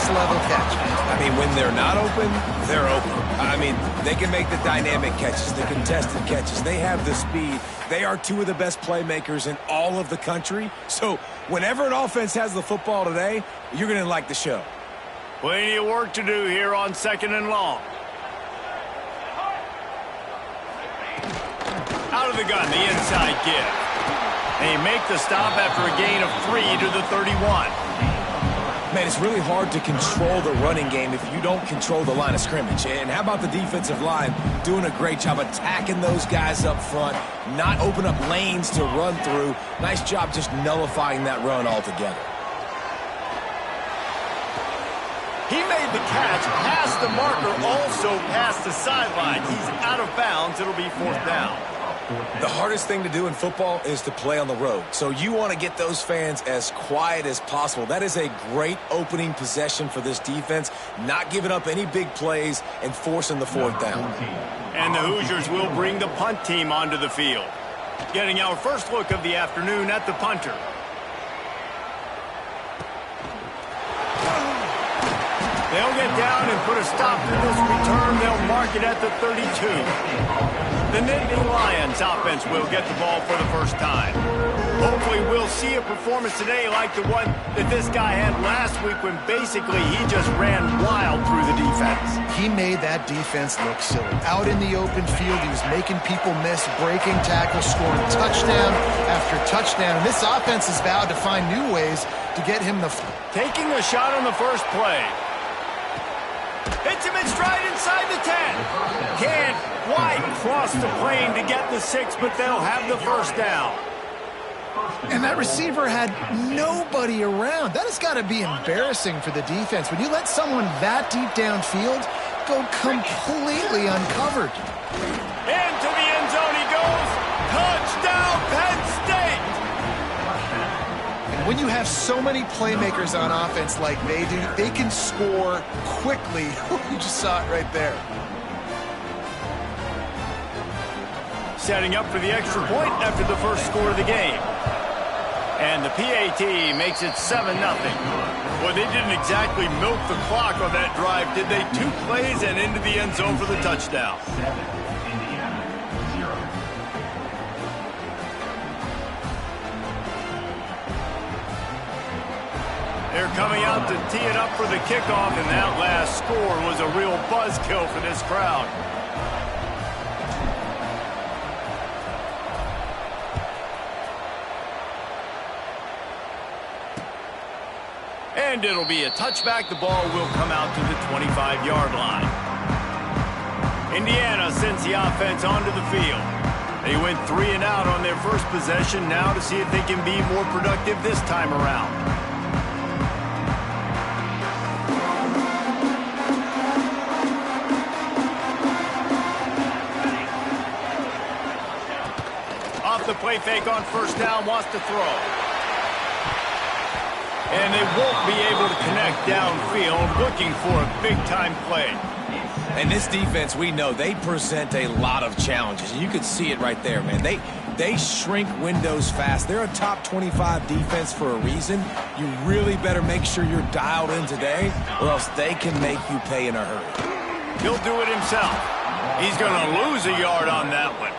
level catch. I mean, when they're not open, they're open. I mean, they can make the dynamic catches, the contested catches. They have the speed. They are two of the best playmakers in all of the country. So whenever an offense has the football today, you're going to like the show. Plenty of work to do here on 2nd and long. Out of the gun, the inside give. They make the stop after a gain of 3 to the 31. Man, it's really hard to control the running game if you don't control the line of scrimmage. And how about the defensive line doing a great job attacking those guys up front, not open up lanes to run through. Nice job just nullifying that run altogether. He made the catch past the marker, also past the sideline. He's out of bounds. It'll be 4th down. The hardest thing to do in football is to play on the road. So you want to get those fans as quiet as possible. That is a great opening possession for this defense, not giving up any big plays and forcing the 4th down. And the Hoosiers will bring the punt team onto the field. Getting our first look of the afternoon at the punter. They'll get down and put a stop to this return. They'll mark it at the 32. The Nittany Lions offense will get the ball for the first time. Hopefully we'll see a performance today like the one that this guy had last week when basically he just ran wild through the defense. He made that defense look silly. Out in the open field, he was making people miss, breaking tackles, scoring touchdown after touchdown. And this offense has vowed to find new ways to get him the... Taking a shot on the first play. Hits him in stride inside the 10. Can't quite cross the plane to get the 6, but they'll have the first down. And that receiver had nobody around. That has got to be embarrassing for the defense. When you let someone that deep downfield go completely uncovered. Into the end zone he goes. Touchdown, Penn State. When you have so many playmakers on offense like they do, they can score quickly. You just saw it right there. Setting up for the extra point after the first score of the game. And the PAT makes it 7-0. Well, they didn't exactly milk the clock on that drive, did they? 2 plays and into the end zone for the touchdown. They're coming out to tee it up for the kickoff, and that last score was a real buzzkill for this crowd. And it'll be a touchback. The ball will come out to the 25-yard line. Indiana sends the offense onto the field. They went 3 and out on their first possession, now to see if they can be more productive this time around. The play fake on first down, wants to throw. And they won't be able to connect downfield, looking for a big-time play. And this defense, we know, they present a lot of challenges. You could see it right there, man. They shrink windows fast. They're a top 25 defense for a reason. You really better make sure you're dialed in today, or else they can make you pay in a hurry. He'll do it himself. He's going to lose a yard on that one.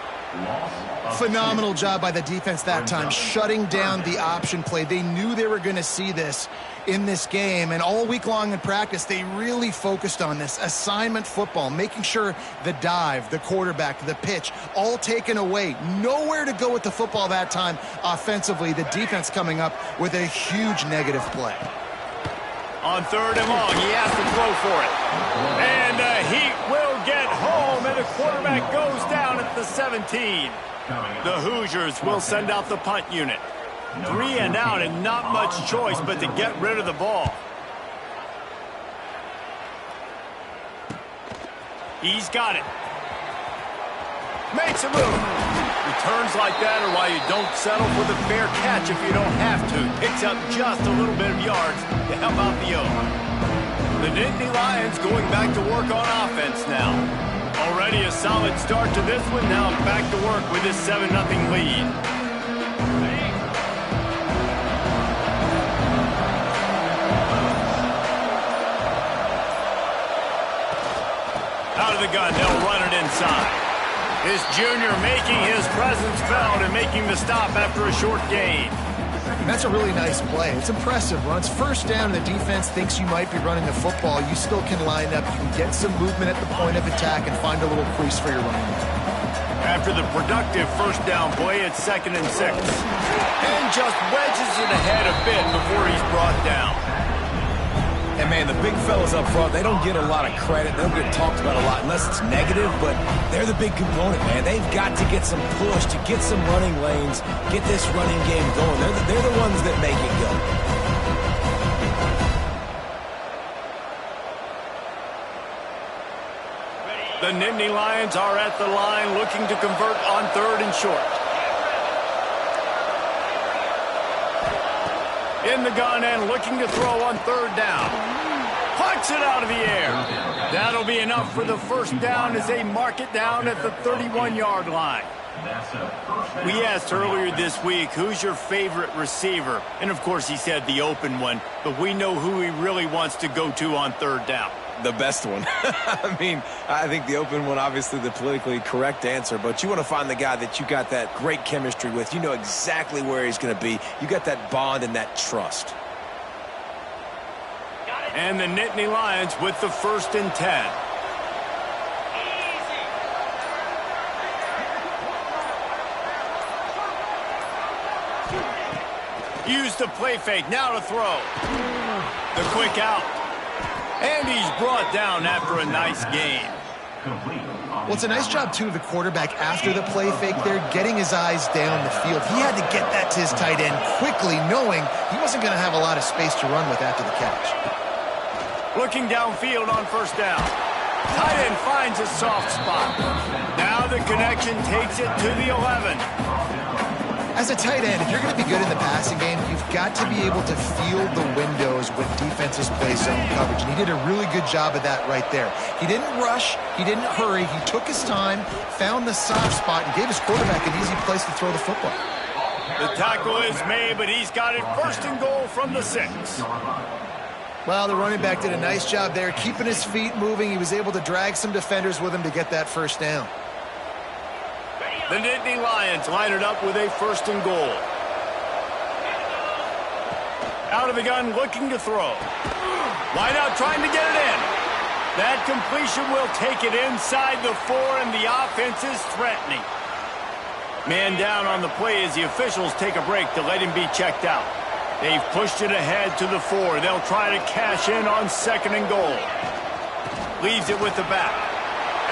Phenomenal job by the defense that time, shutting down the option play. They knew they were going to see this in this game, and all week long in practice, they really focused on this assignment football, making sure the dive, the quarterback, the pitch, all taken away. Nowhere to go with the football that time offensively. The defense coming up with a huge negative play. On 3rd and long, he has to throw for it. And he will get home, and the quarterback goes down at the 17. The Hoosiers will send out the punt unit. 3 and out, and not much choice but to get rid of the ball. He's got it. Makes a move. Returns like that are why you don't settle for the fair catch if you don't have to. Picks up just a little bit of yards to help out the O. The Nittany Lions going back to work on offense now. Already a solid start to this one. Now back to work with this 7-0 lead. Out of the gun, they'll run it inside. This junior making his presence felt and making the stop after a short gain. That's a really nice play. It's impressive. Once first down, the defense thinks you might be running the football. You still can line up. You can get some movement at the point of attack and find a little crease for your running back. After the productive first down play, it's 2nd and 6. And just wedges it ahead a bit before he's brought down. And, man, the big fellas up front, they don't get a lot of credit. They don't get talked about a lot unless it's negative, but they're the big component, man. They've got to get some push, to get some running lanes, get this running game going. They're the ones that make it go. The Nittany Lions are at the line looking to convert on 3rd and short. In the gun and looking to throw on 3rd down. Puts it out of the air. That'll be enough for the first down as they mark it down at the 31-yard line. We asked earlier this week, who's your favorite receiver? And, of course, he said the open one, but we know who he really wants to go to on 3rd down. The best one. I mean, I think the open one, obviously the politically correct answer, but you want to find the guy that you got that great chemistry with. You know exactly where he's going to be. You got that bond and that trust. And the Nittany Lions with the 1st and 10. Use the play fake, now to throw. The quick out. And he's brought down after a nice gain. Well, it's a nice job, too, of the quarterback after the play fake there, getting his eyes down the field. He had to get that to his tight end quickly, knowing he wasn't going to have a lot of space to run with after the catch. Looking downfield on 1st down. Tight end finds a soft spot. Now the connection takes it to the 11. As a tight end, if you're going to be good in the passing game, you've got to be able to feel the windows when defenses play zone coverage. And he did a really good job of that right there. He didn't rush. He didn't hurry. He took his time, found the soft spot, and gave his quarterback an easy place to throw the football. The tackle is made, but he's got it 1st and goal from the 6. Well, the running back did a nice job there, keeping his feet moving. He was able to drag some defenders with him to get that first down. The Nittany Lions line it up with a 1st and goal. Out of the gun, looking to throw. Wide out, trying to get it in. That completion will take it inside the 4, and the offense is threatening. Man down on the play as the officials take a break to let him be checked out. They've pushed it ahead to the 4. They'll try to cash in on 2nd and goal. Leaves it with the back.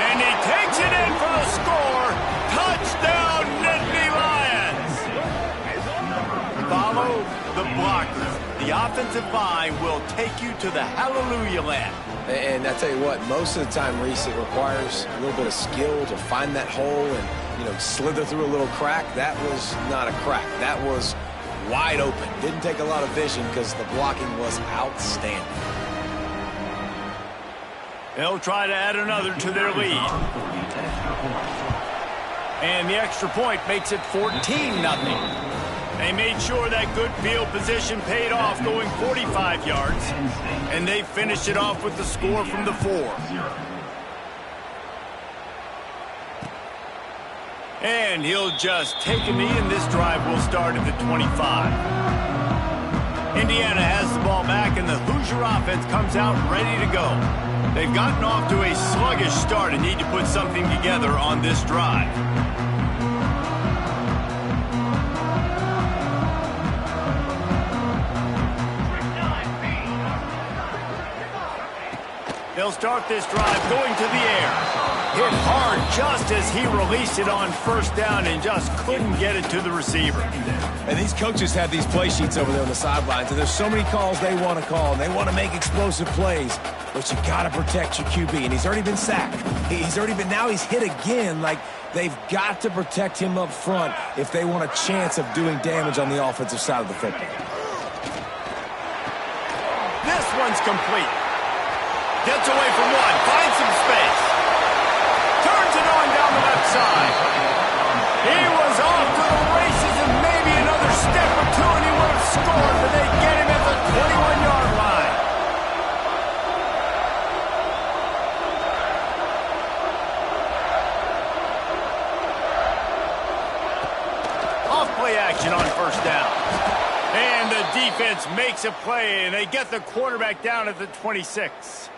And he takes it in for the score. Touchdown, Nittany Lions! Follow the blockers. The offensive line will take you to the hallelujah land. And I tell you what, most of the time, Reese, it requires a little bit of skill to find that hole and, slither through a little crack. That was not a crack. That was wide open. Didn't take a lot of vision because the blocking was outstanding. They'll try to add another to their lead. And the extra point makes it 14-0. They made sure that good field position paid off, going 45 yards. And they finished it off with the score from the 4. And he'll just take a knee, and this drive will start at the 25. Indiana has the ball back, and the Hoosier offense comes out ready to go. They've gotten off to a sluggish start and need to put something together on this drive. They'll start this drive going to the air. Hit hard just as he released it on 1st down and just couldn't get it to the receiver. And these coaches have these play sheets over there on the sidelines, and there's so many calls they want to call, and they want to make explosive plays. But you got to protect your QB, and he's already been sacked. Now he's hit again. Like, they've got to protect him up front if they want a chance of doing damage on the offensive side of the football. This one's complete. Gets away from one, finds some space. Turns it on down the left side. He was off to the races and maybe another step or two and he would have scored, but they get him at the 21-yard line. action on first down. And the defense makes a play, and they get the quarterback down at the 26.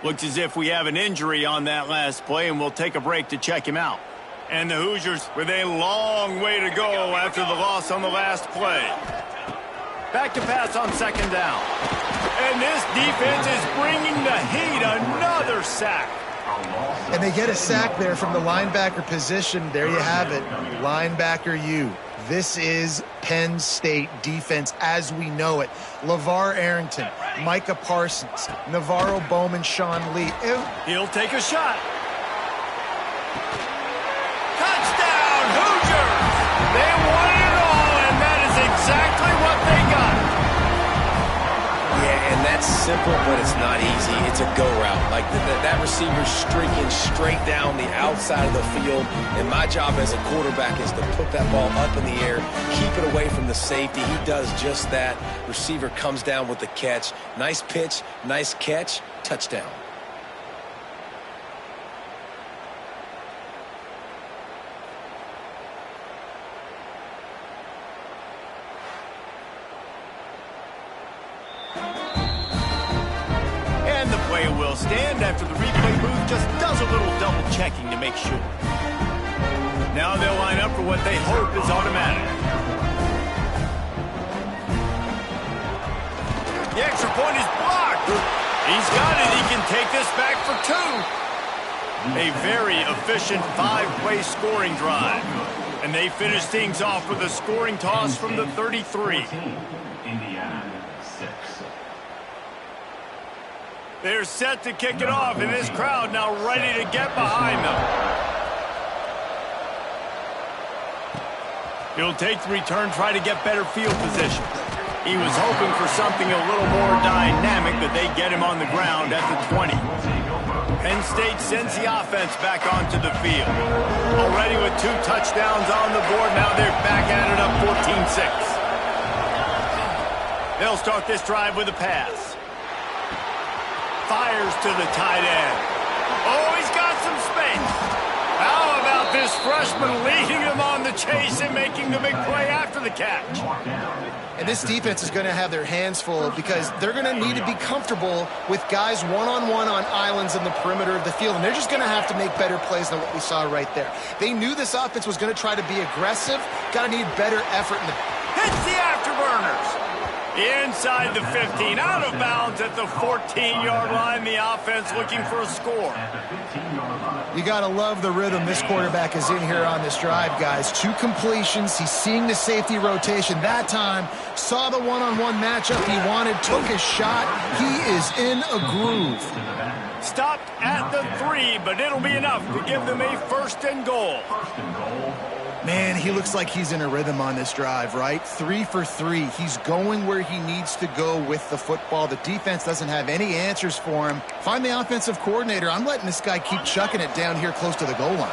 Looks as if we have an injury on that last play, and we'll take a break to check him out. And the Hoosiers with a long way to go after the loss on the last play. Back to pass on second down. And this defense is bringing the heat. Another sack. And they get a sack there from the linebacker position. There you have it. Linebacker U. This is Penn State defense as we know it. LeVar Arrington, Micah Parsons, Navarro Bowman, Sean Lee. He'll take a shot. Touchdown, Hoosiers! They won it all, and that is exactly what they got. Yeah, and that's simple, but it's not easy. It's a go route. Like that receiver's streaking straight down the outside of the field, and my job as a quarterback is to put that ball up in the air, keep it away from the safety. He does just that. Receiver comes down with the catch. Nice pitch, nice catch, touchdown. Will stand after the replay booth just does a little double checking to make sure. Now they'll line up for what they hope is automatic. The extra point is blocked. He's got it. He can take this back for two. A very efficient five-play scoring drive. And they finish things off with a scoring toss from the 33. They're set to kick it off, and this crowd now ready to get behind them. He'll take the return, try to get better field position. He was hoping for something a little more dynamic, but they get him on the ground at the 20. Penn State sends the offense back onto the field. Already with 2 touchdowns on the board, now they're back at it up 14-6. They'll start this drive with a pass. Fires to the tight end. Oh, he's got some space. How about this freshman leading him on the chase and making the big play after the catch? And this defense is going to have their hands full because they're going to need to be comfortable with guys one-on-one on islands in the perimeter of the field, and they're just going to have to make better plays than what we saw right there. They knew this offense was going to try to be aggressive. Got to need better effort. Hits the afterburners. Inside the 15, out of bounds at the 14-yard line. The offense looking for a score. You got to love the rhythm this quarterback is in here on this drive, guys. 2 completions. He's seeing the safety rotation. That time, saw the one-on-one matchup he wanted, took his shot. He is in a groove. Stopped at the 3, but it'll be enough to give them a 1st and goal. Man, he looks like he's in a rhythm on this drive, right? 3 for 3. He's going where he needs to go with the football. The defense doesn't have any answers for him. Find the offensive coordinator. I'm letting this guy keep chucking it down here close to the goal line.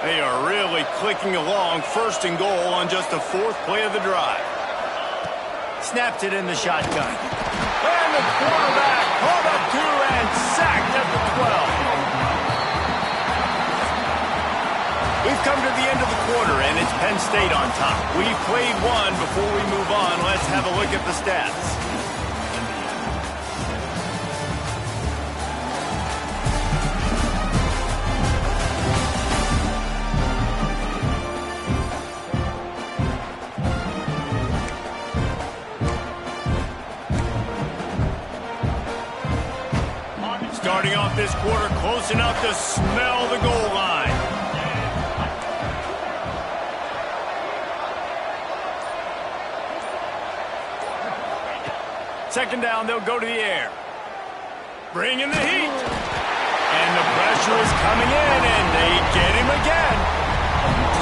They are really clicking along. 1st and goal on just the 4th play of the drive. Snapped it in the shotgun. And the quarterback pulled up 2 and sacked at the 12. We've come to the end of the quarter, and it's Penn State on top. We've played one. Before we move on, let's have a look at the stats. Starting off this quarter, close enough to smell the goal line. Second down, they'll go to the air. Bring in the heat. And the pressure is coming in, and they get him again.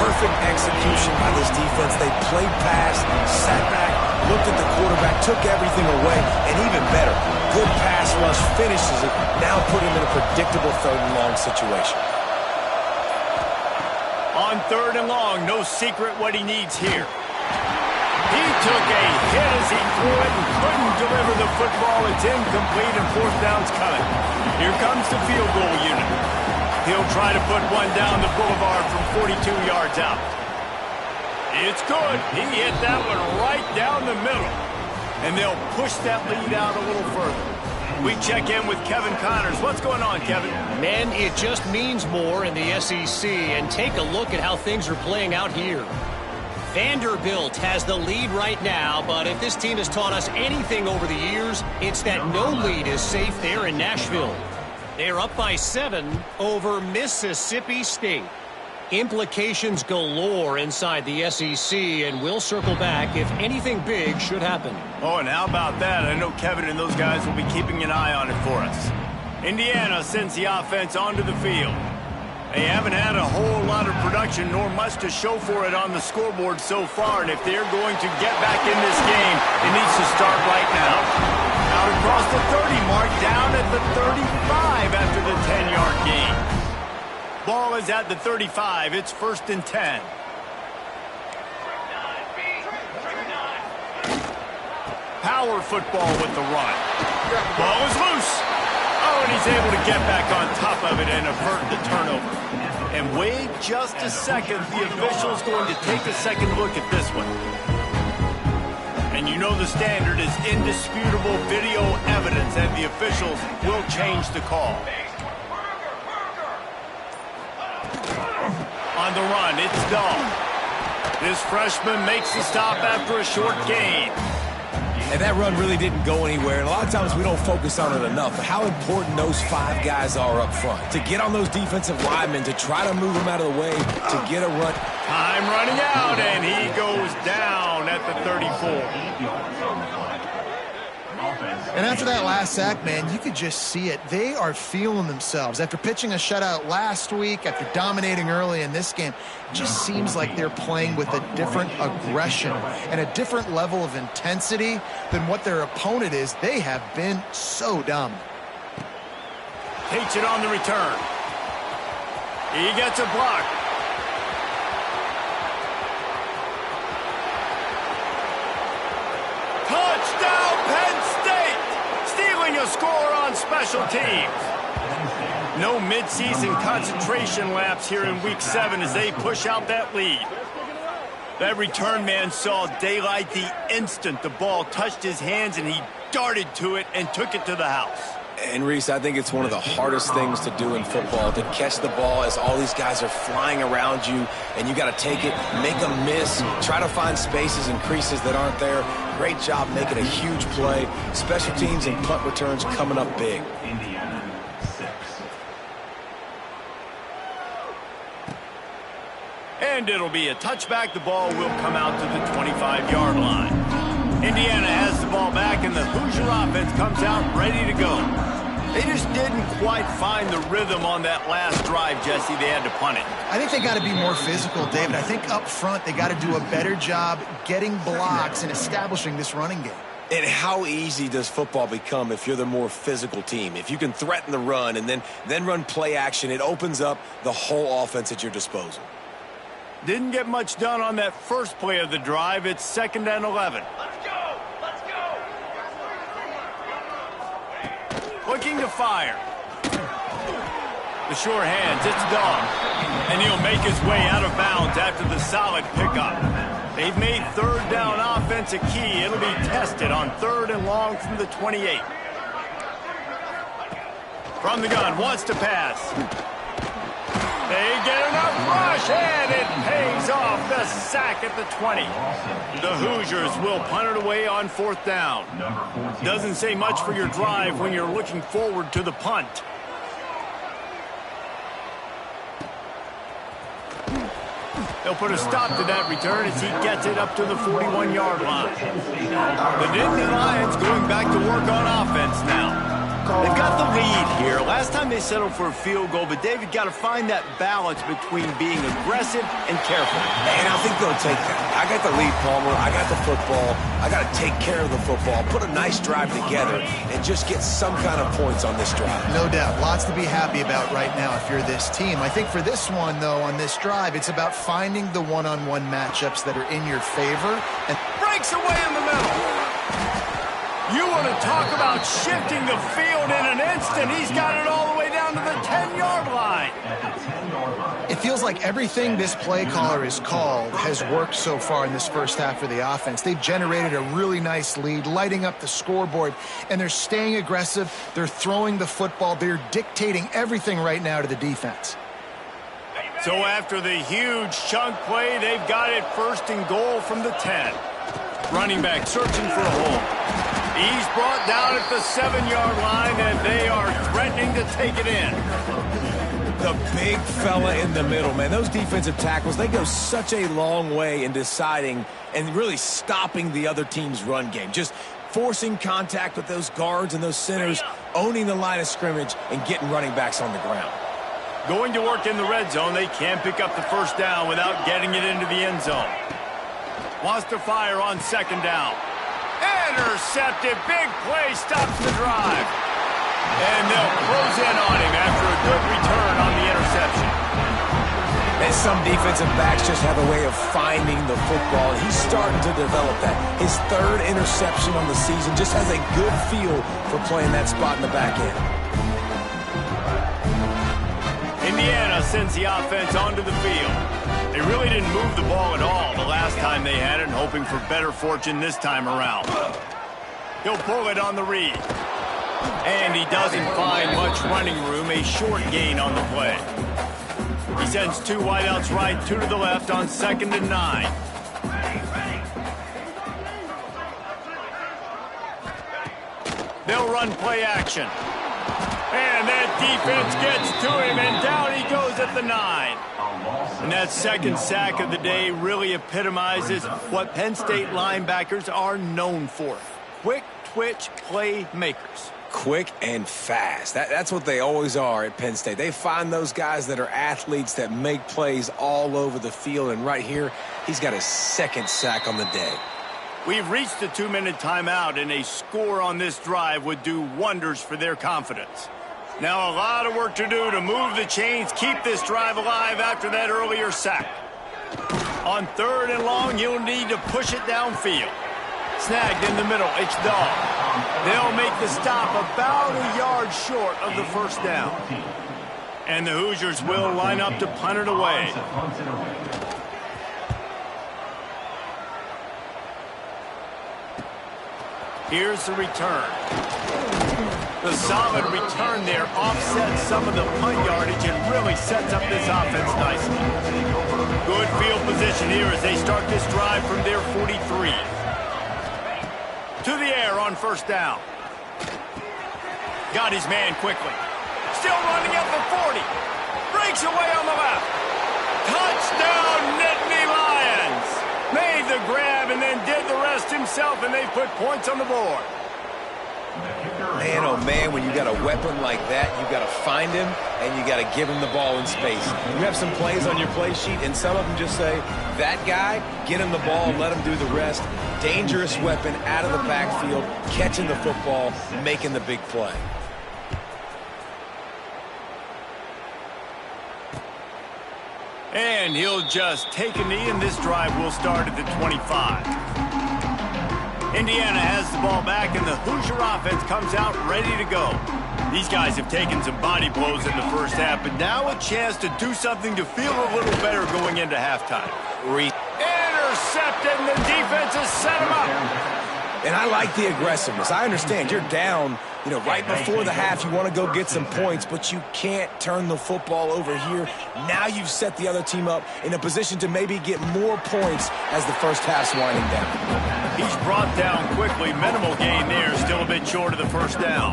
Perfect execution by this defense. They played pass, sat back, looked at the quarterback, took everything away, and even better, good pass rush, finishes it, now put him in a predictable 3rd and long situation. On 3rd and long, no secret what he needs here. He took a hit as he threw it and couldn't deliver the football. It's incomplete and 4th down's coming. Here comes the field goal unit. He'll try to put one down the boulevard from 42 yards out. It's good. He hit that one right down the middle. And they'll push that lead out a little further. We check in with Kevin Connors. What's going on, Kevin? Man, it just means more in the SEC. And take a look at how things are playing out here. Vanderbilt has the lead right now, but if this team has taught us anything over the years, it's that no lead is safe there in Nashville. They're up by 7 over Mississippi State. Implications galore inside the SEC, and we'll circle back if anything big should happen. Oh, and how about that? I know Kevin and those guys will be keeping an eye on it for us. Indiana sends the offense onto the field. They haven't had a whole lot of production nor much to show for it on the scoreboard so far, and if they're going to get back in this game, it needs to start right now. Out across the 30 mark, down at the 35 after the 10-yard gain. Ball is at the 35. It's 1st and 10. Power football with the run. Ball is loose. Oh, and he's able to get back on top of it and avert the turnover. And wait just a second. The official's going to take a second look at this one. And you know the standard is indisputable video evidence, and the officials will change the call. On the run, it's Dahl. This freshman makes the stop after a short gain. And that run really didn't go anywhere. And a lot of times we don't focus on it enough. But how important those 5 guys are up front. To get on those defensive linemen, to try to move them out of the way, to get a run. Time running out, and he goes down at the 34. And after that last sack, man, you could just see it. They are feeling themselves. After pitching a shutout last week, after dominating early in this game, it just seems like they're playing with a different aggression and a different level of intensity than what their opponent is. They have been so dominant. Takes it on the return. He gets a block. Touchdown, Penn State! Stealing a score on special teams. No midseason concentration laps here in Week 7 as they push out that lead. That return man saw daylight the instant the ball touched his hands, and he darted to it and took it to the house. And, Reese, I think it's one of the hardest things to do in football, to catch the ball as all these guys are flying around you, and you got to take it, make them miss, try to find spaces and creases that aren't there. Great job making a huge play. Special teams and punt returns coming up big. And it'll be a touchback. The ball will come out to the 25-yard line. Indiana has the ball back, and the Hoosier offense comes out ready to go. They just didn't quite find the rhythm on that last drive, Jesse. They had to punt it. I think they got to be more physical, David. I think up front they got to do a better job getting blocks and establishing this running game. And how easy does football become if you're the more physical team? If you can threaten the run and then run play action, it opens up the whole offense at your disposal. Didn't get much done on that first play of the drive. It's 2nd and 11. Let's go! Let's go! Looking to fire. The sure hands, it's Dahl. And he'll make his way out of bounds after the solid pickup. They've made 3rd down offense a key. It'll be tested on 3rd and long from the 28. From the gun, wants to pass. They get enough rush, and it pays off the sack at the 20. The Hoosiers will punt it away on 4th down. Doesn't say much for your drive when you're looking forward to the punt. They'll put a stop to that return as he gets it up to the 41-yard line. The Nittany Lions going back to work on offense now. They've got the lead here. Last time they settled for a field goal, but David got to find that balance between being aggressive and careful. And I think they'll take that. I got the lead, Palmer. I got the football. I got to take care of the football, put a nice drive together, and just get some kind of points on this drive. No doubt. Lots to be happy about right now if you're this team. I think for this one, though, on this drive, it's about finding the one-on-one matchups that are in your favor. And breaks away in the middle. You want to talk about shifting the field in an instant. He's got it all the way down to the 10-yard line. it feels like everything this play caller has called has worked so far in this first half for the offense. They've generated a really nice lead, lighting up the scoreboard, and they're staying aggressive. They're throwing the football. They're dictating everything right now to the defense. So after the huge chunk play, they've got it 1st and goal from the 10. Running back searching for a hole. He's brought down at the 7-yard line, and they are threatening to take it in. The big fella in the middle, man. Those defensive tackles, they go such a long way in deciding and really stopping the other team's run game. Just forcing contact with those guards and those centers, owning the line of scrimmage, and getting running backs on the ground. Going to work in the red zone. They can't pick up the first down without getting it into the end zone. Wants to fire on 2nd down. Intercepted. Big play. Stops the drive. And they'll close in on him after a good return on the interception. And some defensive backs just have a way of finding the football, and he's starting to develop that. His 3rd interception on the season, just has a good feel for playing that spot in the back end. Indiana sends the offense onto the field. They really didn't move the ball at all the last time they had it, hoping for better fortune this time around. He'll pull it on the read. And he doesn't find much running room, a short gain on the play. He sends 2 wideouts right, 2 to the left on 2nd and 9. They'll run play action. And that defense gets to him, and down he goes at the 9. And that 2nd sack of the day really epitomizes what Penn State linebackers are known for. Quick twitch playmakers. Quick and fast. That's what they always are at Penn State. They find those guys that are athletes that make plays all over the field. And right here, he's got his 2nd sack on the day. We've reached a 2-minute timeout, and a score on this drive would do wonders for their confidence. Now a lot of work to do to move the chains, keep this drive alive after that earlier sack. On 3rd and long, you'll need to push it downfield. Snagged in the middle, it's Dahl. They'll make the stop about a yard short of the first down. And the Hoosiers will line up to punt it away. Here's the return. The solid return there offsets some of the punt yardage and really sets up this offense nicely. Good field position here as they start this drive from their 43. To the air on 1st down. Got his man quickly. Still running at the 40. Breaks away on the left. Touchdown, Nittany Lions. Made the grab and then did the rest himself, and they put points on the board. Man, oh man, when you got a weapon like that, you got to find him and you got to give him the ball in space. You have some plays on your play sheet, and some of them just say, that guy, get him the ball, let him do the rest. Dangerous weapon out of the backfield, catching the football, making the big play. And he'll just take a knee, and this drive will start at the 25. Indiana has the ball back, and the Hoosier offense comes out ready to go. These guys have taken some body blows in the first half, but now a chance to do something to feel a little better going into halftime. Intercepted, and the defense has set him up. And I like the aggressiveness. I understand you're down, right before the half. You want to go get some points, but you can't turn the football over here. Now you've set the other team up in a position to maybe get more points as the first half's winding down. He's brought down quickly. Minimal gain there. Still a bit short of the first down.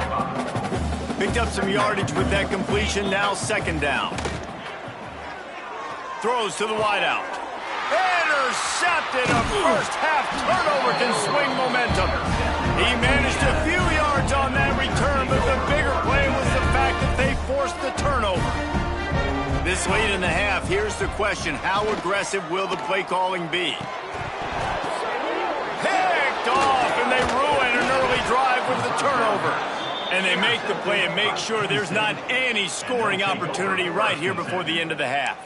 Picked up some yardage with that completion. Now 2nd down. Throws to the wideout. Intercepted. A first-half turnover can swing momentum. He managed a few yards on that return, but the bigger play was the fact that they forced the turnover. This late in the half, here's the question. How aggressive will the play calling be? Picked off, and they ruin an early drive with the turnover. And they make the play and make sure there's not any scoring opportunity right here before the end of the half.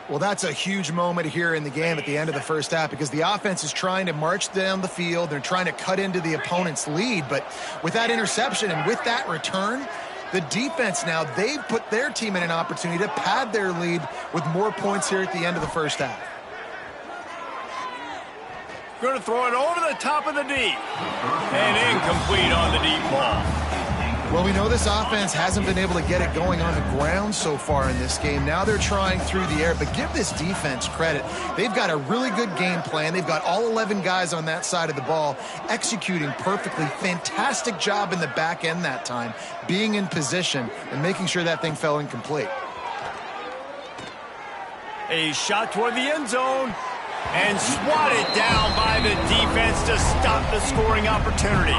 Well, that's a huge moment here in the game at the end of the first half because the offense is trying to march down the field. They're trying to cut into the opponent's lead. But with that interception and with that return, The defense now, they've put their team in an opportunity to pad their lead with more points here at the end of the first half. Going to throw it over the top of the deep. And incomplete on the deep ball. Well, we know this offense hasn't been able to get it going on the ground so far in this game. Now they're trying through the air, but give this defense credit. They've got a really good game plan. They've got all 11 guys on that side of the ball executing perfectly. Fantastic job in the back end that time, being in position and making sure that thing fell incomplete. A shot toward the end zone. And swatted down by the defense to stop the scoring opportunity.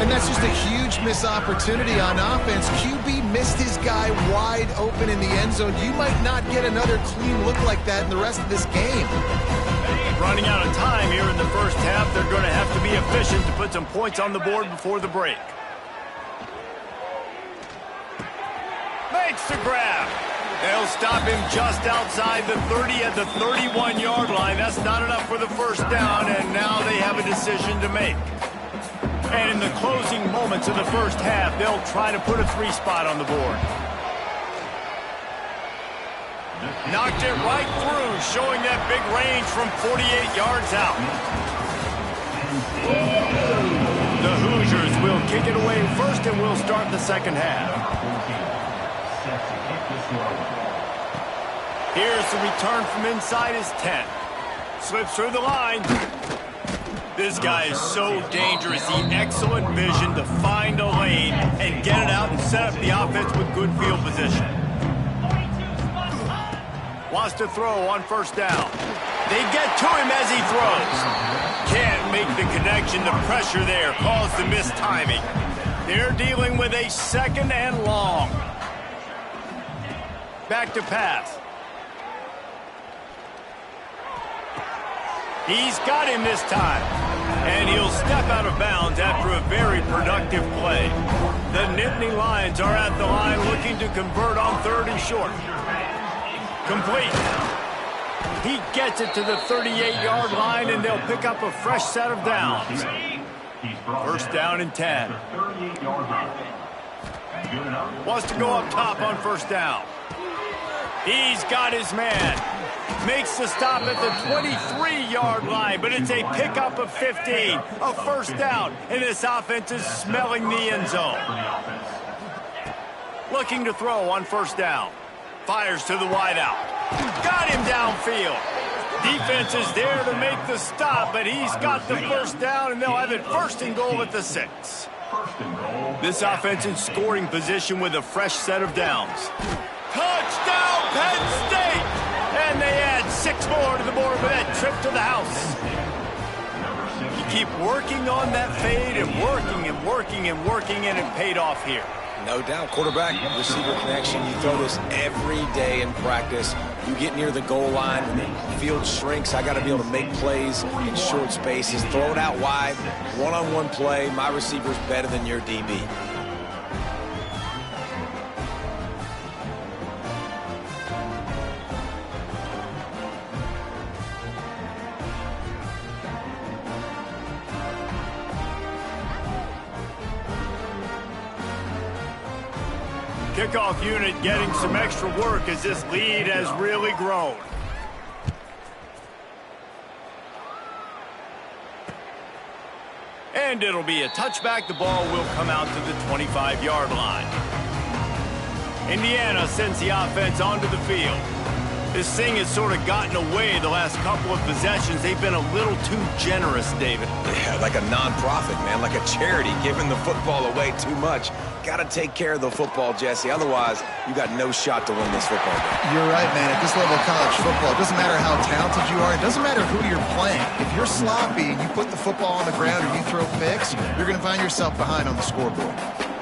And that's just a huge missed opportunity on offense. QB missed his guy wide open in the end zone. You might not get another clean look like that in the rest of this game. Running out of time here in the first half. They're going to have to be efficient to put some points on the board before the break. Makes the grab. They'll stop him just outside the 30 at the 31-yard line. That's not enough for the first down, and now they have a decision to make. And in the closing moments of the first half, they'll try to put a 3 spot on the board. Knocked it right through, showing that big range from 48 yards out. The Hoosiers will kick it away first, and we'll start the second half. Here's the return from inside his 10. Slips through the line. This guy is so dangerous. He excellent vision to find a lane and get it out and set up the offense with good field position. Wants to throw on first down. They get to him as he throws. Can't make the connection. The pressure there caused the missed timing. They're dealing with a second and long. Back to pass. He's got him this time. And he'll step out of bounds after a very productive play. The Nittany Lions are at the line looking to convert on 3rd and short. Complete. He gets it to the 38-yard line, and they'll pick up a fresh set of downs. First down and 10. Wants to go up top on first down. He's got his man. Makes the stop at the 23-yard line, but it's a pickup of 15. A first down, and this offense is smelling the end zone. Looking to throw on first down. Fires to the wideout. Got him downfield. Defense is there to make the stop, but he's got the first down, and they'll have it 1st and goal at the 6. This offense in scoring position with a fresh set of downs. Touchdown, Penn State! And they add 6 more to the board with that trip to the house. You keep working on that fade and working and working and working, and it paid off here. No doubt. Quarterback, receiver connection. You throw this every day in practice. You get near the goal line, the field shrinks. I got to be able to make plays in short spaces. Throw it out wide. One-on-one play. My receiver's better than your DB. Kickoff unit getting some extra work as this lead has really grown. And it'll be a touchback. The ball will come out to the 25-yard line. Indiana sends the offense onto the field. This thing has sort of gotten away the last couple of possessions. They've been a little too generous, David. Yeah, like a nonprofit, man, like a charity, giving the football away too much. Got to take care of the football, Jesse. Otherwise, you got no shot to win this football game. You're right, man. At this level of college football, it doesn't matter how talented you are. It doesn't matter who you're playing. If you're sloppy and you put the football on the ground or you throw picks, you're going to find yourself behind on the scoreboard.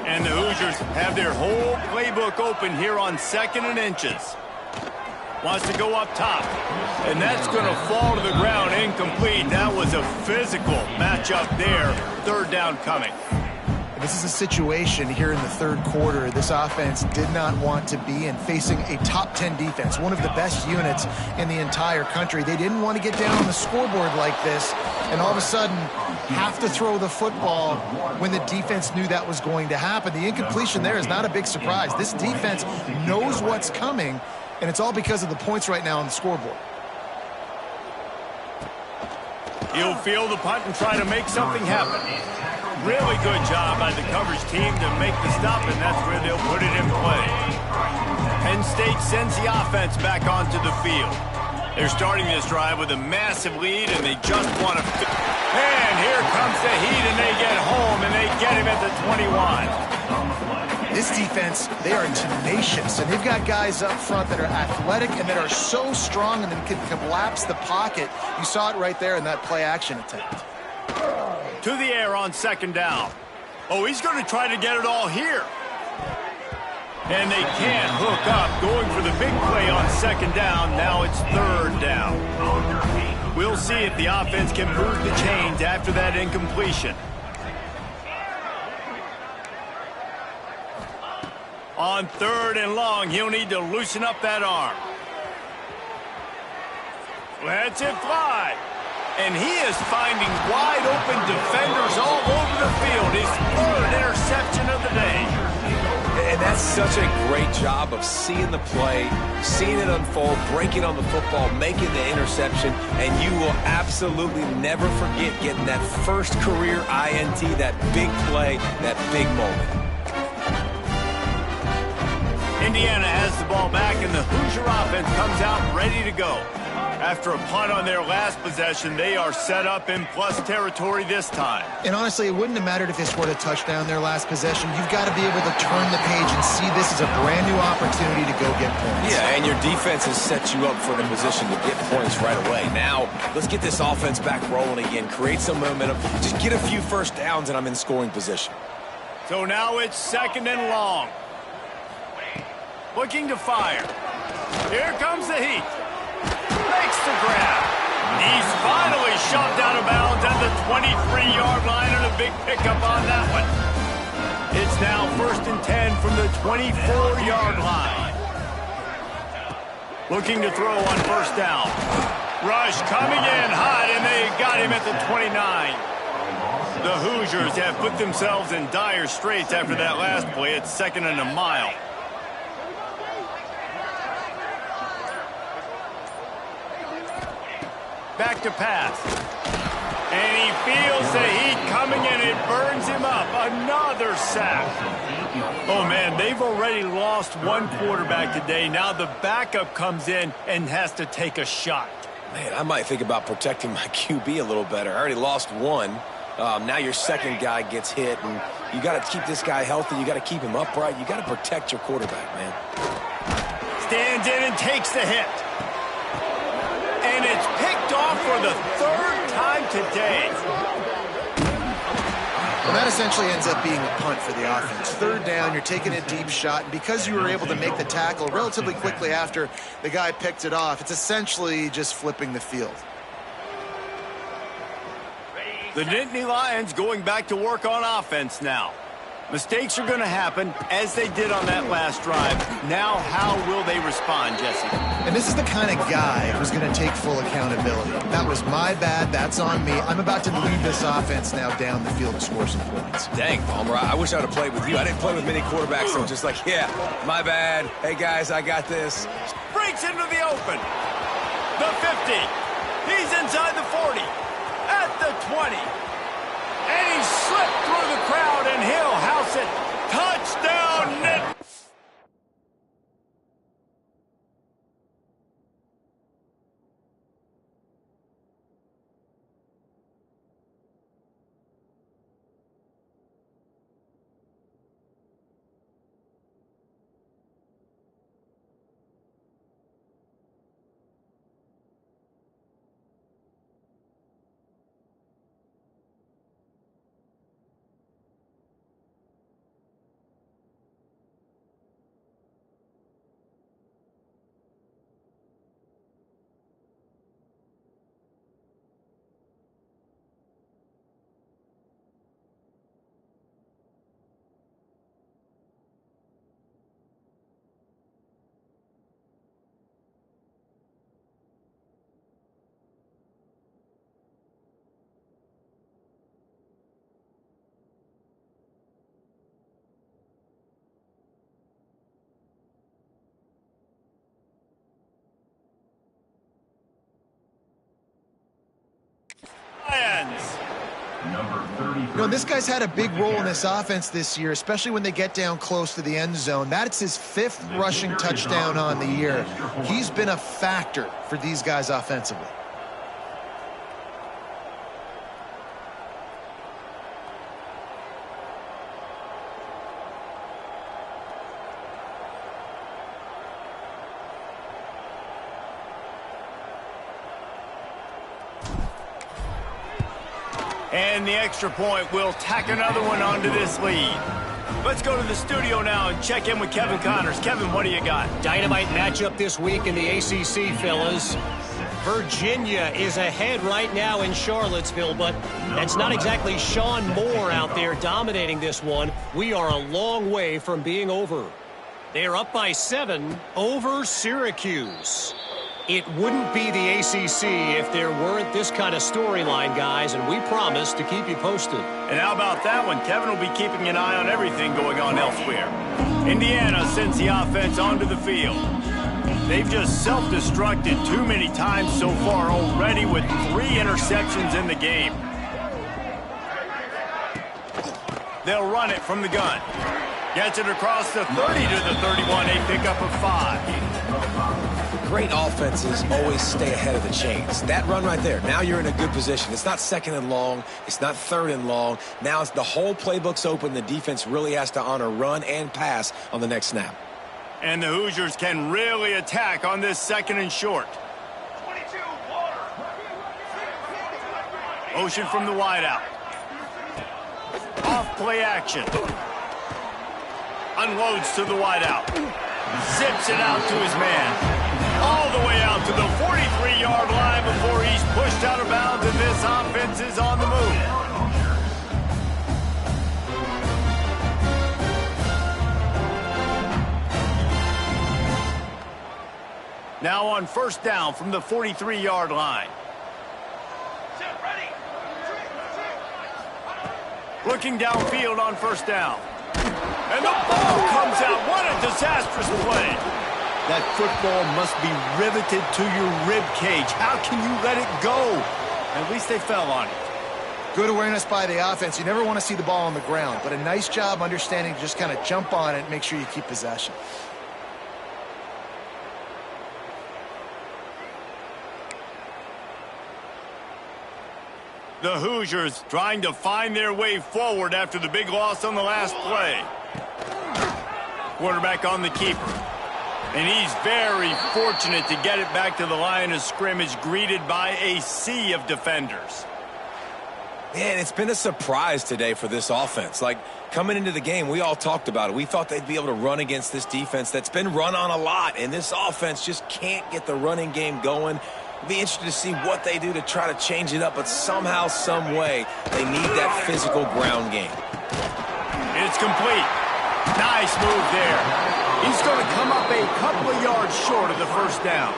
And the Hoosiers have their whole playbook open here on 2nd and inches. Wants to go up top. And that's going to fall to the ground incomplete. That was a physical matchup there. 3rd down coming. This is a situation here in the third quarter this offense did not want to be in, facing a top 10 defense, one of the best units in the entire country. They didn't want to get down on the scoreboard like this and all of a sudden have to throw the football when the defense knew that was going to happen. The incompletion there is not a big surprise. This defense knows what's coming, and it's all because of the points right now on the scoreboard. He'll field the punt and try to make something happen. Really good job by the coverage team to make the stop, and that's where they'll put it in play. Penn State sends the offense back onto the field. They're starting this drive with a massive lead, and they just want to... And here comes the Heat, and they get home, and they get him at the 21. This defense, they are tenacious, and they've got guys up front that are athletic and that are so strong and that can collapse the pocket. You saw it right there in that play-action attempt. To the air on second down. Oh, he's going to try to get it all here. And they can't hook up, going for the big play on second down. Now it's third down. We'll see if the offense can move the chains after that incompletion. On third and long, he'll need to loosen up that arm. Lets it fly. And he is finding wide-open defenders all over the field. His third interception of the day. And that's such a great job of seeing the play, seeing it unfold, breaking on the football, making the interception, and you will absolutely never forget getting that first career INT, that big play, that big moment. Indiana has the ball back, and the Hoosier offense comes out ready to go. After a punt on their last possession, they are set up in plus territory this time. And honestly, it wouldn't have mattered if they scored a touchdown their last possession. You've got to be able to turn the page and see this as a brand new opportunity to go get points. Yeah, and your defense has set you up for the position to get points right away. Now, let's get this offense back rolling again, create some momentum, just get a few first downs, and I'm in scoring position. So now it's second and long. Looking to fire. Here comes the Heat. Makes the grab. He's finally shoved out of bounds at the 23-yard line, and a big pickup on that one. It's now 1st and 10 from the 24-yard line. Looking to throw on first down. Rush coming in hot, and they got him at the 29. The Hoosiers have put themselves in dire straits after that last play. It's 2nd and a mile. Back to pass. And he feels the heat coming, and it burns him up. Another sack. Oh, man, they've already lost one quarterback today. Now the backup comes in and has to take a shot. Man, I might think about protecting my QB a little better. I already lost one. Now your second guy gets hit, and you got to keep this guy healthy. You got to keep him upright. You got to protect your quarterback, man. Stands in and takes the hit. And it's picked off for the third time today. Well, that essentially ends up being a punt for the offense. Third down, you're taking a deep shot, and because you were able to make the tackle relatively quickly after the guy picked it off, it's essentially just flipping the field. The Nittany Lions going back to work on offense now. Mistakes are going to happen, as they did on that last drive. Now, how will they respond, Jesse? And this is the kind of guy who's going to take full accountability. That was my bad. That's on me. I'm about to lead this offense now down the field to score some points. Dang, Palmer, I wish I would have played with you. I didn't play with many quarterbacks that were just like, yeah, my bad. Hey, guys, I got this. Breaks into the open. The 50. He's inside the 40. At the 20. And he slipped through the crowd, and he'll house it. Touchdown, Nittany. You know, this guy's had a big role in this offense this year, especially when they get down close to the end zone. That's his 5th rushing touchdown on the year. He's been a factor for these guys offensively. And the extra point will tack another one onto this lead. Let's go to the studio now and check in with Kevin Connors. Kevin, what do you got? Dynamite matchup this week in the ACC, fellas. Virginia is ahead right now in Charlottesville, but that's not exactly Sean Moore out there dominating this one. We are a long way from being over. They're up by 7 over Syracuse. It wouldn't be the ACC if there weren't this kind of storyline, guys, and we promise to keep you posted. And how about that one? Kevin will be keeping an eye on everything going on elsewhere. Indiana sends the offense onto the field. They've just self-destructed too many times so far already with 3 interceptions in the game. They'll run it from the gun. Gets it across the 30 to the 31, a pickup of 5. Great offenses always stay ahead of the chains. That run right there, now you're in a good position. It's not 2nd and long. It's not 3rd and long. Now it's the whole playbook's open. The defense really has to honor run and pass on the next snap. And the Hoosiers can really attack on this 2nd and short. 22, water. Motion from the wideout. Off play action. Unloads to the wideout. Zips it out to his man. All the way out to the 43-yard line before he's pushed out of bounds, and this offense is on the move. Now on 1st down from the 43-yard line. Set, ready. Looking downfield on 1st down. And the ball comes out. What a disastrous play. That football must be riveted to your rib cage. How can you let it go? At least they fell on it. Good awareness by the offense. You never want to see the ball on the ground, but a nice job understanding to just kind of jump on it and make sure you keep possession. The Hoosiers trying to find their way forward after the big loss on the last play. Quarterback on the keeper. And he's very fortunate to get it back to the line of scrimmage, greeted by a sea of defenders. Man, it's been a surprise today for this offense. Like, coming into the game, we all talked about it. We thought they'd be able to run against this defense that's been run on a lot, and this offense just can't get the running game going. It'll be interesting to see what they do to try to change it up, but somehow, some way, they need that physical ground game. It's complete. Nice move there. He's going to come up a couple of yards short of the 1st down.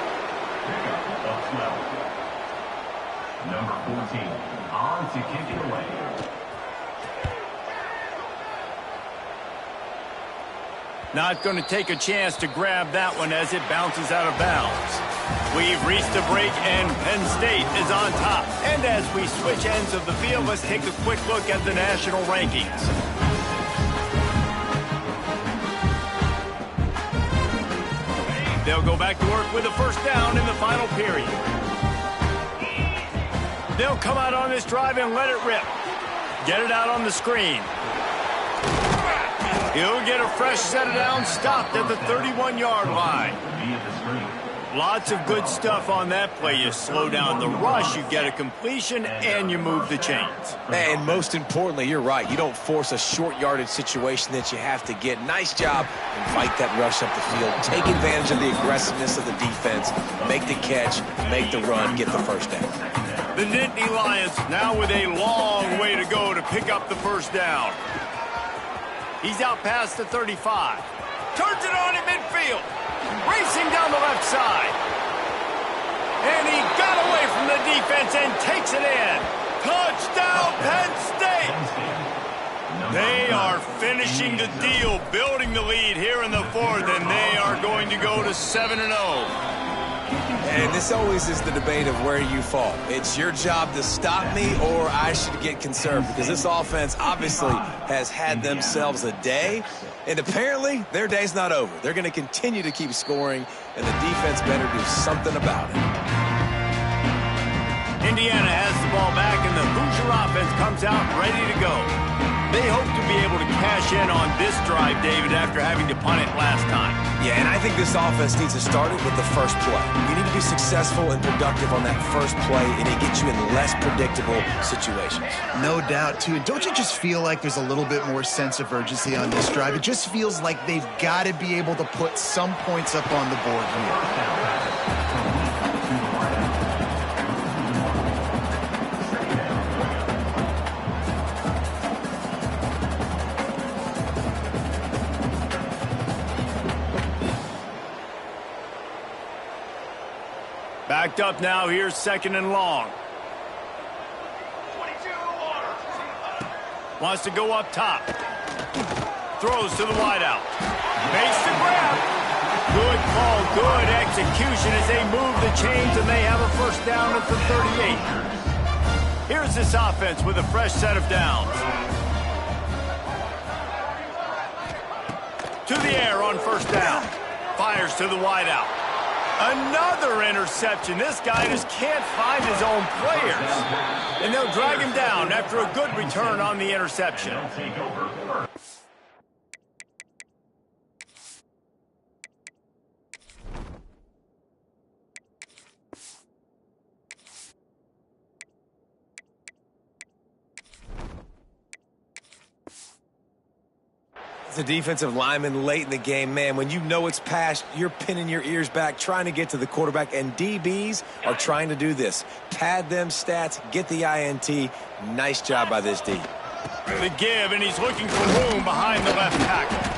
Number 14, on to kick it away. Not going to take a chance to grab that one as it bounces out of bounds. We've reached a break, and Penn State is on top. And as we switch ends of the field, let's take a quick look at the national rankings. They'll go back to work with a 1st down in the final period. They'll come out on this drive and let it rip. Get it out on the screen. He'll get a fresh set of downs, stopped at the 31-yard line. Lots of good stuff on that play. You slow down the rush, you get a completion, and you move the chains. And most importantly, you're right. You don't force a short yardage situation that you have to get. Nice job. Invite that rush up the field. Take advantage of the aggressiveness of the defense. Make the catch, make the run, get the 1st down. The Nittany Lions now with a long way to go to pick up the 1st down. He's out past the 35. Turns it on in midfield. Racing down the left side. And he got away from the defense and takes it in. Touchdown, Penn State. They are finishing the deal, building the lead here in the 4th, and they are going to go to 7-0. And this always is the debate of where you fall. It's your job to stop me, or I should get conserved, because this offense obviously has had themselves a day, and apparently their day's not over. They're going to continue to keep scoring, and the defense better do something about it. Indiana has the ball back, and the Hoosier offense comes out ready to go. They hope to be able to cash in on this drive, David, after having to punt it last time. Yeah, and I think this offense needs to start it with the first play. You need to be successful and productive on that first play, and it gets you in less predictable situations. No doubt, too. Don't you just feel like there's a little bit more sense of urgency on this drive? It just feels like they've got to be able to put some points up on the board here. Backed up now, here's 2nd and long. 22 water. Wants to go up top. Throws to the wideout. Makes the grab. Good call, good execution as they move the chains, and they have a first down at the 38. Here's this offense with a fresh set of downs. To the air on first down. Fires to the wideout. Another interception. This guy just can't find his own players. And they'll drag him down after a good return on the interception. The defensive lineman late in the game, man, when you know it's past, you're pinning your ears back, trying to get to the quarterback, and DBs are trying to do this. Pad them stats, get the INT. Nice job by this D. The give, and he's looking for room behind the left tackle.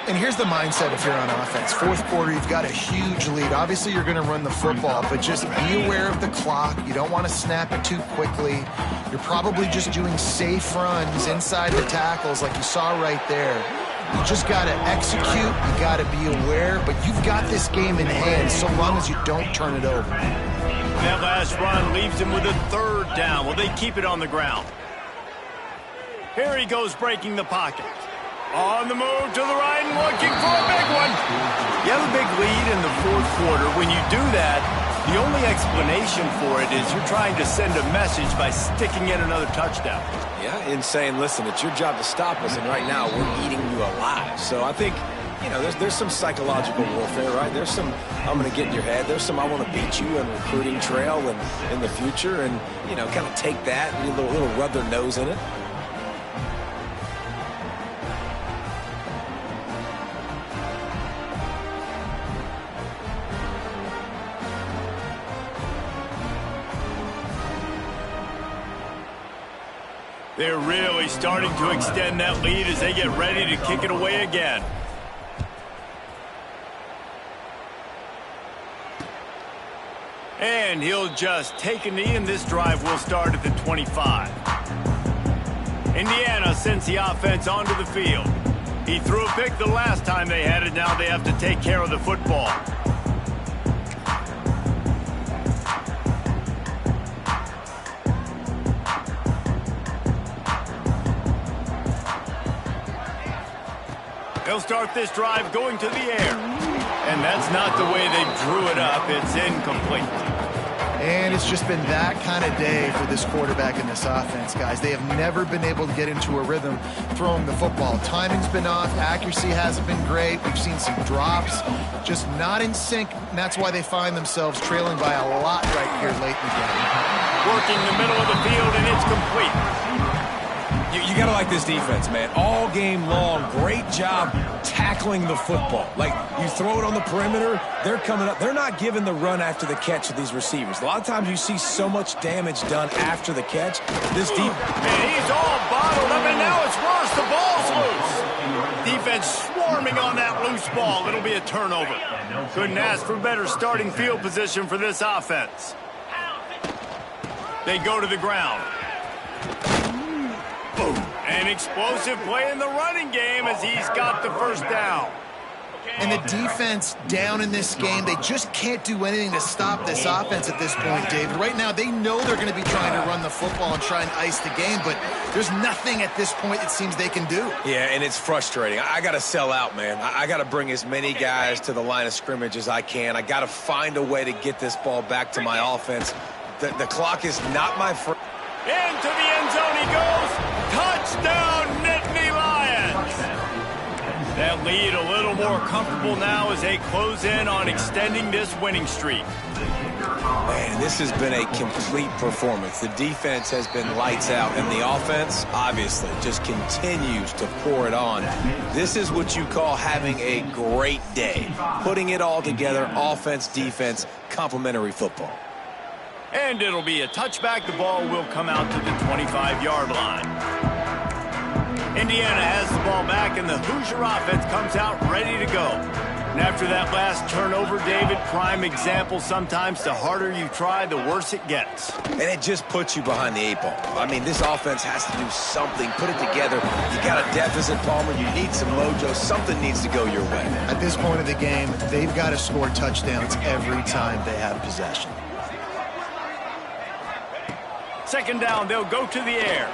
And here's the mindset if you're on offense. Fourth quarter, you've got a huge lead. Obviously, you're going to run the football, but just be aware of the clock. You don't want to snap it too quickly. You're probably just doing safe runs inside the tackles like you saw right there. You just got to execute. You got to be aware, but you've got this game in hand so long as you don't turn it over. That last run leaves him with a 3rd down. Will they keep it on the ground? Here he goes, breaking the pocket. On the move to the right and looking for a big one. You have a big lead in the 4th quarter. When you do that, the only explanation for it is you're trying to send a message by sticking in another touchdown. Yeah, and saying, listen, it's your job to stop us, and right now we're eating you alive. So I think, you know, there's some psychological warfare, right? There's some, I'm going to get in your head. There's some, I want to beat you on recruiting trail and in the future, and, you know, kind of take that and a little rub their nose in it. They're really starting to extend that lead as they get ready to kick it away again. And he'll just take a knee, and this drive will start at the 25. Indiana sends the offense onto the field. He threw a pick the last time they had it. Now they have to take care of the football. They'll start this drive going to the air. And that's not the way they drew it up. It's incomplete. And it's just been that kind of day for this quarterback and this offense, guys. They have never been able to get into a rhythm throwing the football. Timing's been off. Accuracy hasn't been great. We've seen some drops. Just not in sync. And that's why they find themselves trailing by a lot right here late in the game. Working the middle of the field, and it's complete. You got to like this defense, man. All game long, great job tackling the football. Like, you throw it on the perimeter, they're coming up. They're not giving the run after the catch to these receivers. A lot of times you see so much damage done after the catch. This deep... And he's all bottled up, and now it's worse. The ball's loose. Defense swarming on that loose ball. It'll be a turnover. Couldn't ask for better starting field position for this offense. They go to the ground. Boom. An explosive play in the running game as he's got the first down. Okay, And the defense down in this game, they just can't do anything to stop this offense at this point, David. Right now, they know they're going to be trying to run the football and try and ice the game, but there's nothing at this point it seems they can do. Yeah, and it's frustrating. I got to sell out, man. I got to bring as many guys to the line of scrimmage as I can. I got to find a way to get this ball back to my offense. The clock is not my friend. Into the end zone he goes. Touchdown, Nittany Lions. That lead a little more comfortable now as they close in on extending this winning streak. Man, this has been a complete performance. The defense has been lights out, and the offense, obviously, just continues to pour it on. This is what you call having a great day. Putting it all together, offense, defense, complementary football. And it'll be a touchback. The ball will come out to the 25-yard line. Indiana has the ball back, and the Hoosier offense comes out ready to go. And after that last turnover, David, prime example, sometimes the harder you try, the worse it gets. And it just puts you behind the 8 ball. I mean, this offense has to do something, put it together. You got a deficit, Palmer. You need some mojo. Something needs to go your way. At this point of the game, they've got to score touchdowns every time they have possession. Second down, they'll go to the air.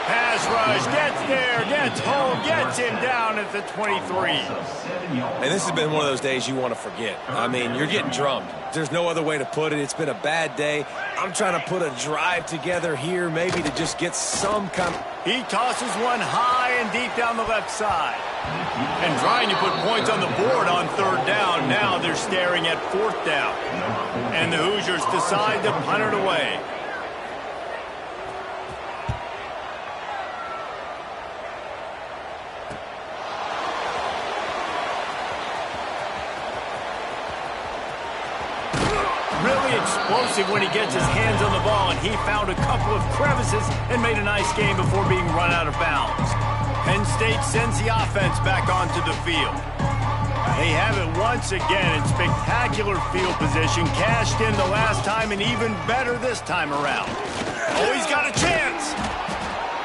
Pass rush, gets there, gets home, gets him down at the 23. And this has been one of those days you want to forget. I mean, you're getting drummed. There's no other way to put it. It's been a bad day. I'm trying to put a drive together here, maybe to just get some kind of... He tosses one high and deep down the left side. And trying to put points on the board on third down. Now they're staring at fourth down. And the Hoosiers decide to punt it away. Really explosive when he gets his hands on the ball, and he found a couple of crevices and made a nice game before being run out of bounds. Penn State sends the offense back onto the field. They have it once again in spectacular field position, cashed in the last time and even better this time around. Oh, he's got a chance!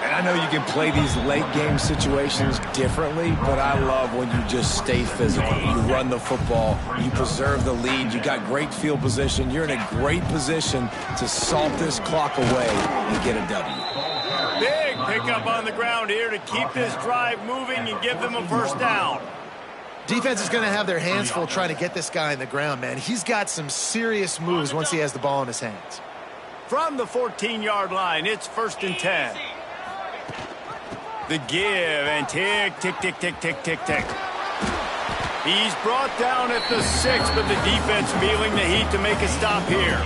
And I know you can play these late game situations differently, but I love when you just stay physical. You run the football, you preserve the lead, you got great field position, you're in a great position to salt this clock away and get a W. Big pickup on the ground here to keep this drive moving and give them a first down. Defense is going to have their hands full trying to get this guy in the ground, man. He's got some serious moves once he has the ball in his hands. From the 14-yard line, it's 1st and 10. The give and tick, tick, tick, tick, tick, tick, tick. He's brought down at the 6, but the defense feeling the heat to make a stop here.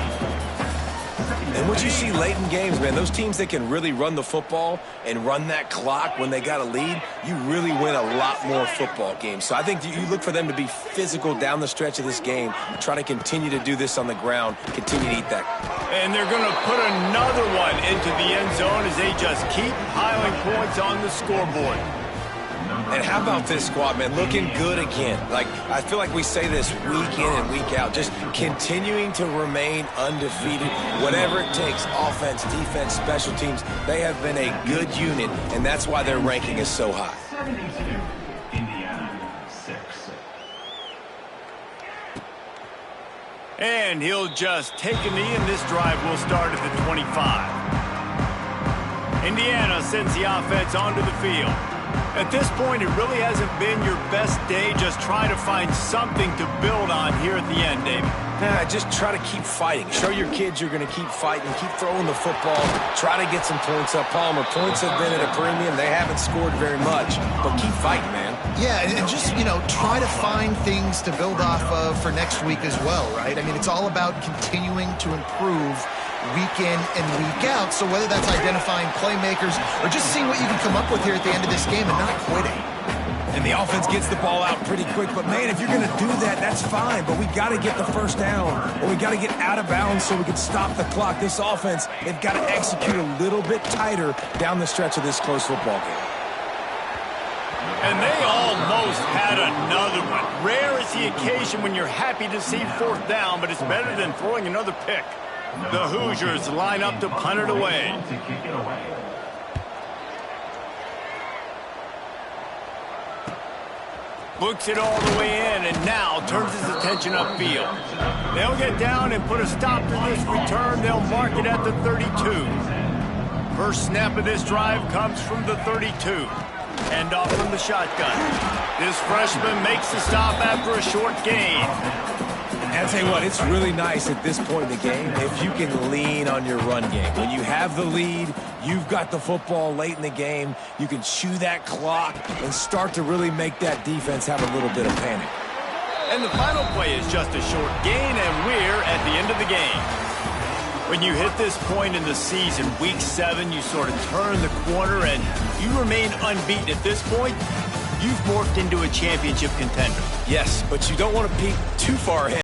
And what you see late in games, man, those teams that can really run the football and run that clock when they got a lead, you really win a lot more football games. So I think you look for them to be physical down the stretch of this game, try to continue to do this on the ground, continue to eat that. And they're going to put another one into the end zone as they just keep piling points on the scoreboard. And how about this squad, man? Looking good again. Like, I feel like we say this week in and week out, just continuing to remain undefeated. Whatever it takes, offense, defense, special teams, they have been a good unit, and that's why their ranking is so high. 72, Indiana 6. And he'll just take a knee, and this drive will start at the 25. Indiana sends the offense onto the field. At this point, it really hasn't been your best day. Just try to find something to build on here at the end, David. Yeah, just try to keep fighting. Show your kids you're going to keep fighting, keep throwing the football, try to get some points up. Palmer, points have been at a premium. They haven't scored very much, but keep fighting, man. Yeah, and just, try to find things to build off of for next week as well, right? I mean, it's all about continuing to improve week in and week out. So whether that's identifying playmakers or just seeing what you can come up with here at the end of this game and not quitting. And the offense gets the ball out pretty quick. But, man, if you're going to do that, that's fine. But we got to get the first down, or we got to get out of bounds so we can stop the clock. This offense, they've got to execute a little bit tighter down the stretch of this close football game. And they almost had another one. Rare is the occasion when you're happy to see fourth down, but it's better than throwing another pick. The Hoosiers line up to punt it away. Books it all the way in and now turns his attention upfield. They'll get down and put a stop to this return. They'll mark it at the 32. First snap of this drive comes from the 32. Hand off from the shotgun. This freshman makes the stop after a short gain. And I'll tell you what, it's really nice at this point in the game if you can lean on your run game. When you have the lead, you've got the football late in the game, you can chew that clock and start to really make that defense have a little bit of panic. And the final play is just a short gain, and we're at the end of the game. When you hit this point in the season, week 7, you sort of turn the corner and you remain unbeaten at this point. You've morphed into a championship contender. Yes, but you don't want to peek too far ahead.